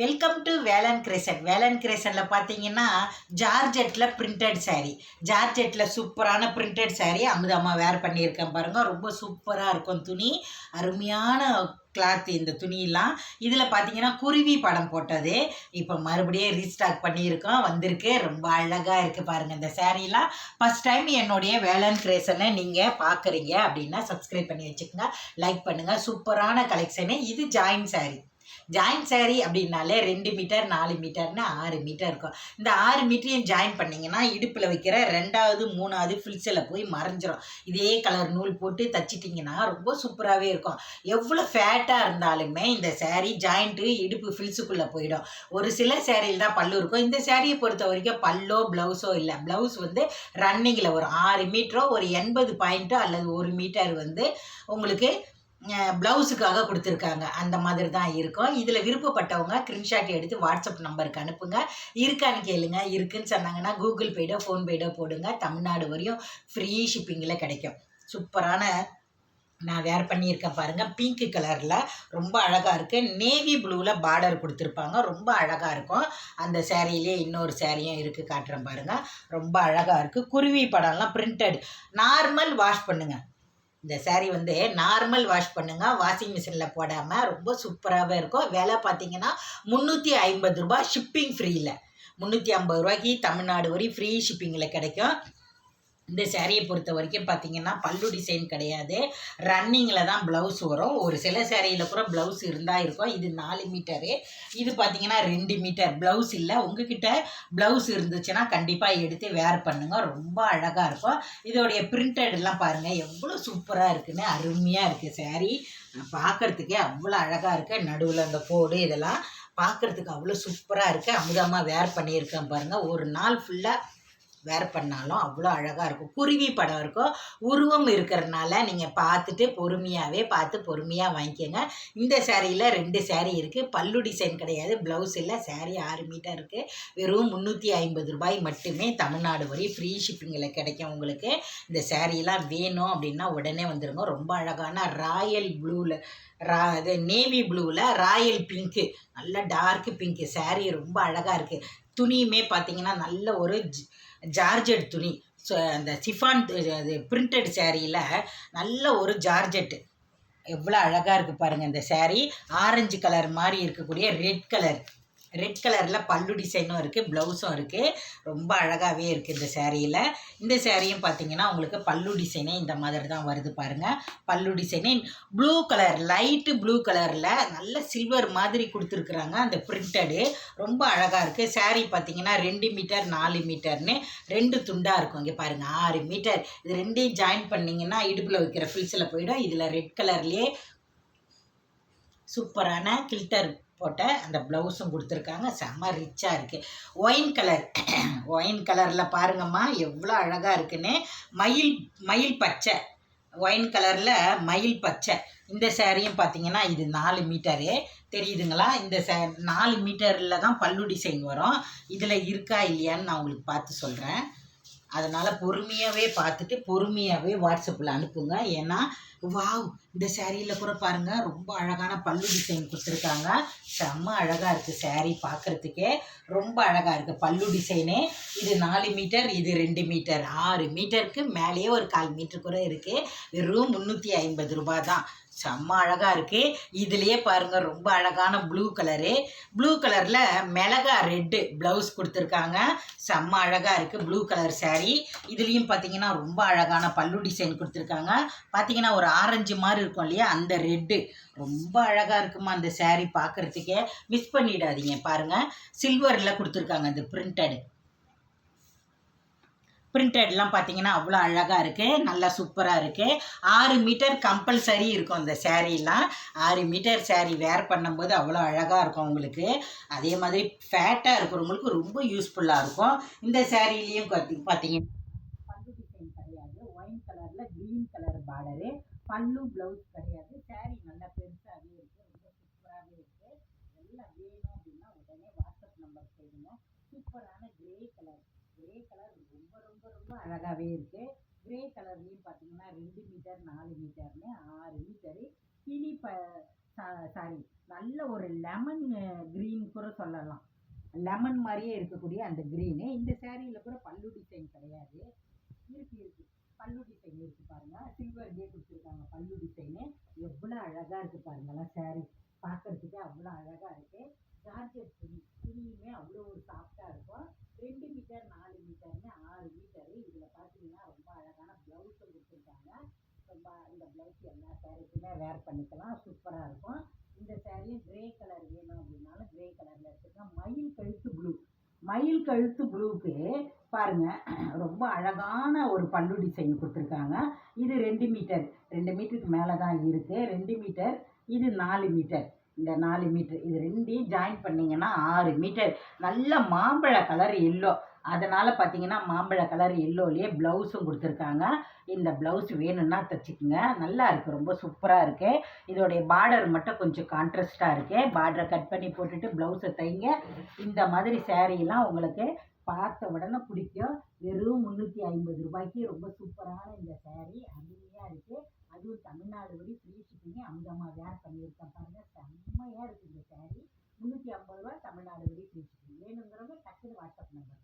Welcome to Velan Grayson. Velan கிரேசனில் பார்த்தீங்கன்னா ஜார்ஜெட்டில் பிரிண்டட் சாரீ, ஜார்ஜெட்டில் சூப்பரான பிரிண்டட் சாரீ அமுதாமா வேர் பண்ணியிருக்கேன் பாருங்கள். ரொம்ப சூப்பராக இருக்கும் துணி, அருமையான கிளாத் இந்த துணியெல்லாம். இதில் பார்த்தீங்கன்னா குருவி படம் போட்டது இப்போ மறுபடியும் ரீஸ்டாக் பண்ணியிருக்கோம், வந்திருக்கு. ரொம்ப அழகாக இருக்குது பாருங்கள் இந்த சாரீலாம். ஃபஸ்ட் டைம் என்னுடைய வேலன் கிரேசனை நீங்கள் பார்க்குறீங்க அப்படின்னா சப்ஸ்கிரைப் பண்ணி வச்சுக்கோங்க, லைக் பண்ணுங்கள். சூப்பரான கலெக்ஷனு. இது ஜாயின் சாரீ. ஜாயின் சாரீ அப்படின்னாலே 2 மீட்டர் 4 மீட்டர்னு 6 மீட்டர் இருக்கும். இந்த 6 மீட்டரையும் ஜாயின் பண்ணிங்கன்னா இடுப்பில் வைக்கிற 2வது 3வது ஃபில்ஸில் போய் மறைஞ்சிரும். இதே கலர் நூல் போட்டு தைச்சிட்டிங்கன்னா ரொம்ப சூப்பராகவே இருக்கும். எவ்வளோ ஃபேட்டாக இருந்தாலுமே இந்த சாரீ ஜாயிண்ட்டு இடுப்பு ஃபில்ஸுக்குள்ளே போயிடும். ஒரு சில சேரீயில் தான் பல்லு இருக்கும். இந்த சேரீயை பொறுத்த வரைக்கும் பல்லோ ப்ளவுஸோ இல்லை. ப்ளவுஸ் வந்து ரன்னிங்கில் வரும். 6 மீட்டரோ ஒரு 80 பாயிண்ட்டோ அல்லது 1 மீட்டர் வந்து உங்களுக்கு ப்ளவுஸுக்காக கொடுத்துருக்காங்க. அந்த மாதிரி தான் இருக்கும். இதில் விருப்பப்பட்டவங்க ஸ்க்ரீன்ஷாட் எடுத்து வாட்ஸ்அப் நம்பருக்கு அனுப்புங்க. இருக்கான்னு கேளுங்க. இருக்குன்னு சொன்னாங்கன்னா கூகுள் பேடோ ஃபோன்பேடோ போடுங்க. தமிழ்நாடு வரையும் ஃப்ரீ ஷிப்பிங்கில் கிடைக்கும். சூப்பரான நான் வேர் பண்ணியிருக்கேன் பாருங்கள். பிங்க் கலரில் ரொம்ப அழகாக இருக்குது. நேவி ப்ளூவில் பார்டர் கொடுத்துருப்பாங்க. ரொம்ப அழகாக இருக்கும். அந்த சேரீலே இன்னொரு சேரீயும் இருக்குது, காட்டுறேன் பாருங்கள். ரொம்ப அழகாக இருக்குது. குருவி படம்லாம் பிரிண்டட். நார்மல் வாஷ் பண்ணுங்கள். இந்த சாரீ வந்து நார்மல் வாஷ் பண்ணுங்கள், வாஷிங் மிஷினில் போடாமல். ரொம்ப சூப்பராகவே இருக்கும். விலை பார்த்தீங்கன்னா 350 ரூபா, ஷிப்பிங் ஃப்ரீயில். 350 ரூபாய்க்கு தமிழ்நாடு வரையும் ஃப்ரீ ஷிப்பிங்கில் கிடைக்கும். இந்த சேரீயை பொறுத்த வரைக்கும் பார்த்தீங்கன்னா பல்லு டிசைன் கிடையாது, ரன்னிங்கில் தான் ப்ளவுஸ் வரும். ஒரு சில சேரீயில் கூட ப்ளவுஸ் இருந்தால் இருக்கும். இது 4 மீட்டரு, இது பார்த்தீங்கன்னா 2 மீட்டர். ப்ளவுஸ் இல்லை. உங்ககிட்ட ப்ளவுஸ் இருந்துச்சுன்னா கண்டிப்பாக எடுத்து வேர் பண்ணுங்கள். ரொம்ப அழகாக இருக்கும். இதோடைய பிரிண்டட்லாம் பாருங்கள் எவ்வளோ சூப்பராக இருக்குன்னு. அருமையாக இருக்குது சாரீ. பார்க்குறதுக்கே அவ்வளோ அழகாக இருக்குது. நடுவில் அந்த கோடு இதெல்லாம் பார்க்குறதுக்கு அவ்வளோ சூப்பராக இருக்குது. அமுதமாக வேர் பண்ணியிருக்கேன் பாருங்கள். ஒரு நாள் ஃபுல்லாக வேர் பண்ணாலும் அவ்வளோ அழகாக இருக்கும். குருவி படம் இருக்கும். உருவம் இருக்கிறதுனால நீங்கள் பார்த்துட்டு பொறுமையாக வாங்கிக்கோங்க. இந்த சேரீயில் 2 சேரீ இருக்குது. பல்லு டிசைன் கிடையாது, ப்ளவுஸ் இல்லை. சேரீ 6 மீட்டர் இருக்குது. வெறும் 350 ரூபாய் மட்டுமே. தமிழ்நாடு வரை ஃப்ரீ ஷிப்பிங்கில் கிடைக்கும் உங்களுக்கு. இந்த சேரீலாம் வேணும் அப்படின்னா உடனே வந்துடுங்க. ரொம்ப அழகான ராயல் ப்ளூவில் இது நேவி ப்ளூவில் ராயல் பிங்க்கு, நல்ல டார்க் பிங்க்கு சாரீ. ரொம்ப அழகாக இருக்குது. துணியுமே பார்த்தீங்கன்னா நல்ல ஒரு ஜார்ஜெட் துணி. ஸோ அந்த சிஃபான் அது பிரிண்டட் சேரீயில் நல்ல ஒரு ஜார்ஜெட்டு எவ்வளோ அழகாக இருக்குது பாருங்கள். இந்த சேரீ ஆரஞ்சு கலர் மாதிரி இருக்கக்கூடிய ரெட் கலரில் பல்லு டிசைனும் இருக்குது, ப்ளவுஸும் இருக்குது. ரொம்ப அழகாகவே இருக்குது இந்த சேரீயில். இந்த சேரீயும் பார்த்தீங்கன்னா உங்களுக்கு பல்லு டிசைனே இந்த மாதிரி தான் வருது பாருங்கள். பல்லு டிசைனே ப்ளூ கலர், லைட்டு ப்ளூ கலரில் நல்ல சில்வர் மாதிரி கொடுத்துருக்குறாங்க. அந்த பிரிண்டடு ரொம்ப அழகாக இருக்குது. சேரீ பார்த்தீங்கன்னா 2 மீட்டர் 4 மீட்டர்னு 2 துண்டாக இருக்கும். இங்கே பாருங்கள் 6 மீட்டர். இது 2ஐயும் ஜாயின் பண்ணிங்கன்னா இடுப்பில் வைக்கிற ஃபில்ஸில் போயிடும். இதில் ரெட் கலர்லேயே சூப்பரான கில்டர் போட்ட அந்த ப்ளவுஸும் கொடுத்துருக்காங்க. செம்ம ரிச்சாக இருக்குது. ஒயின் கலரில் பாருங்கம்மா எவ்வளோ அழகாக இருக்குன்னு. மயில் பச்சை, ஒயின் கலரில் மயில் பச்சை. இந்த சேரீயும் பார்த்தீங்கன்னா இது 4 மீட்டரு தெரியுதுங்களா. இந்த 4 மீட்டரில் தான் பல்லு டிசைன் வரும். இதில் இருக்கா இல்லையான்னு நான் உங்களுக்கு பார்த்து சொல்கிறேன். அதனால் பொறுமையாகவே பார்த்துட்டு பொறுமையாகவே வாட்ஸ்அப்பில் அனுப்புங்க. ஏன்னா வாவ், இந்த சேரீயில் கூட பாருங்கள் ரொம்ப அழகான பல்லு டிசைன் கொடுத்துருக்காங்க. செம்ம அழகாக இருக்குது சேரீ. பார்க்குறதுக்கே ரொம்ப அழகாக இருக்குது பல்லு டிசைனே. இது 4 மீட்டர், இது 2 மீட்டர். 6 மீட்டருக்கு மேலேயே ஒரு 1/4 மீட்டர் கூட இருக்குது. வெறும் 350 ரூபா தான். செம்ம அழகாக இருக்குது. இதுலேயே பாருங்கள் ரொம்ப அழகான ப்ளூ கலரில் மிளகா ரெட்டு ப்ளவுஸ் கொடுத்துருக்காங்க. செம்ம அழகாக இருக்குது ப்ளூ கலர் சாரீ. இதுலேயும் பார்த்தீங்கன்னா ரொம்ப அழகான பல்லு டிசைன் கொடுத்துருக்காங்க. பார்த்தீங்கன்னா ஒரு ஆரஞ்சு மாதிரி இருக்கும் இல்லையா, அந்த ரெட்டு ரொம்ப அழகாக இருக்குமா அந்த சாரீ. பார்க்குறதுக்கே மிஸ் பண்ணிடாதீங்க. பாருங்கள் சில்வரில் கொடுத்துருக்காங்க. இந்த பிரிண்டட்லாம் பார்த்தீங்கன்னா அவ்வளோ அழகாக இருக்குது. நல்லா சூப்பராக இருக்குது. 6 மீட்டர் கம்பல்சரி இருக்கும் இந்த சேரீலாம். 6 மீட்டர் சேரீ வேர் பண்ணும்போது அவ்வளோ அழகாக இருக்கும் உங்களுக்கு. அதே மாதிரி ஃபேட்டாக இருக்கிறவங்களுக்கு ரொம்ப யூஸ்ஃபுல்லாக இருக்கும். இந்த சேரீலேயும் பார்த்தீங்கன்னா பல்லு டிசைன் கிடையாது, ஒயின் கலரில் க்ரீன் கலர் பார்டரு. பல்லு ப்ளவுஸ் கிடையாது. சேரீ நல்லா பெருசாகவே இருக்குது. ரொம்ப சூப்பராகவே இருக்குது. எல்லாம் வேணும் அப்படின்னா உடனே வாட்ஸ்அப் நம்பர் போடுங்க. சூப்பரான கிரே கலர் ரொம்ப ரொம்ப ரொம்ப அழகாகவே இருக்குது. கிரே கலர்லேயும் பார்த்தீங்கன்னா 2 மீட்டர் 4 மீட்டர்னு 6 மீட்டரு. கிளி சாரி, நல்ல ஒரு லெமன் க்ரீன் கூட சொல்லலாம். லெமன் மாதிரியே இருக்கக்கூடிய அந்த க்ரீனு. இந்த சேரீயில் கூட பல்லு டிசைன் கிடையாது. இருக்கு பல்லு டிசைன் இருக்குது பாருங்கள். சில்வர்லேயே கொடுத்துருக்காங்க பல்லு டிசைனு. எவ்வளோ அழகாக இருக்குது பாருங்களேன் சேரீ. பார்க்குறதுக்கே அவ்வளோ அழகாக இருக்குது. ஜார்ஜெட் துணியுமே அவ்வளோ ஒரு சாஃப்டாக இருக்கும். 2 மீட்டர் 4 மீட்டர்னு 6 மீட்டரு. இதில் பார்த்தீங்கன்னா ரொம்ப அழகான ப்ளவுஸும் கொடுத்துருக்காங்க. ரொம்ப இந்த ப்ளவுஸ் எல்லா சேரீக்குமே வேர் பண்ணிக்கலாம். சூப்பராக இருக்கும். இந்த சேரீயும் கிரே கலர் வேணும் அப்படின்னாலும் கிரே கலரில் எடுத்துக்கலாம். மயில் கழுத்து ப்ளூக்கு பாருங்க, ரொம்ப அழகான ஒரு பல்லு டிசைன் கொடுத்துருக்காங்க. இது 2 மீட்டர், 2 மீட்டருக்கு மேலே தான் இருக்குது. 2 மீட்டர், இது 4 மீட்டர். இந்த 4 மீட்டர் இது ரெண்டையும் ஜாயின் பண்ணிங்கன்னா 6 மீட்டர். நல்ல மாம்பழ கலர் எல்லோ. அதனால் பார்த்தீங்கன்னா மாம்பழ கலர் எல்லோலேயே ப்ளவுஸும் கொடுத்துருக்காங்க. இந்த ப்ளவுஸ் வேணும்னா தைச்சிக்குங்க. நல்லா இருக்குது, ரொம்ப சூப்பராக இருக்குது. இதோடைய பார்டர் மட்டும் கொஞ்சம் கான்ட்ராஸ்டாக இருக்குது. பார்டரை கட் பண்ணி போட்டுட்டு ப்ளவுஸை தைங்க. இந்த மாதிரி சேரீலாம் உங்களுக்கு பார்த்த உடனே பிடிக்கும். வெறும் 350 ரூபாய்க்கு ரொம்ப சூப்பரான இந்த சேரீ அருமையாக இருக்குது. அதுவும் தமிழ்நாடு வழி ஃப்ரீ ஷிப்பிங்கு. அமுதம்மா வேர் பண்ணியிருக்கேன் பாருங்கள், செம்மையாக இருக்குது இந்த சேரீ. 350 ரூபா தமிழ்நாடு வழி ஃப்ரீ ஷிப்பிங். வேணுங்கிறவங்க டக்குனு வாட்ஸ்அப் நம்பர்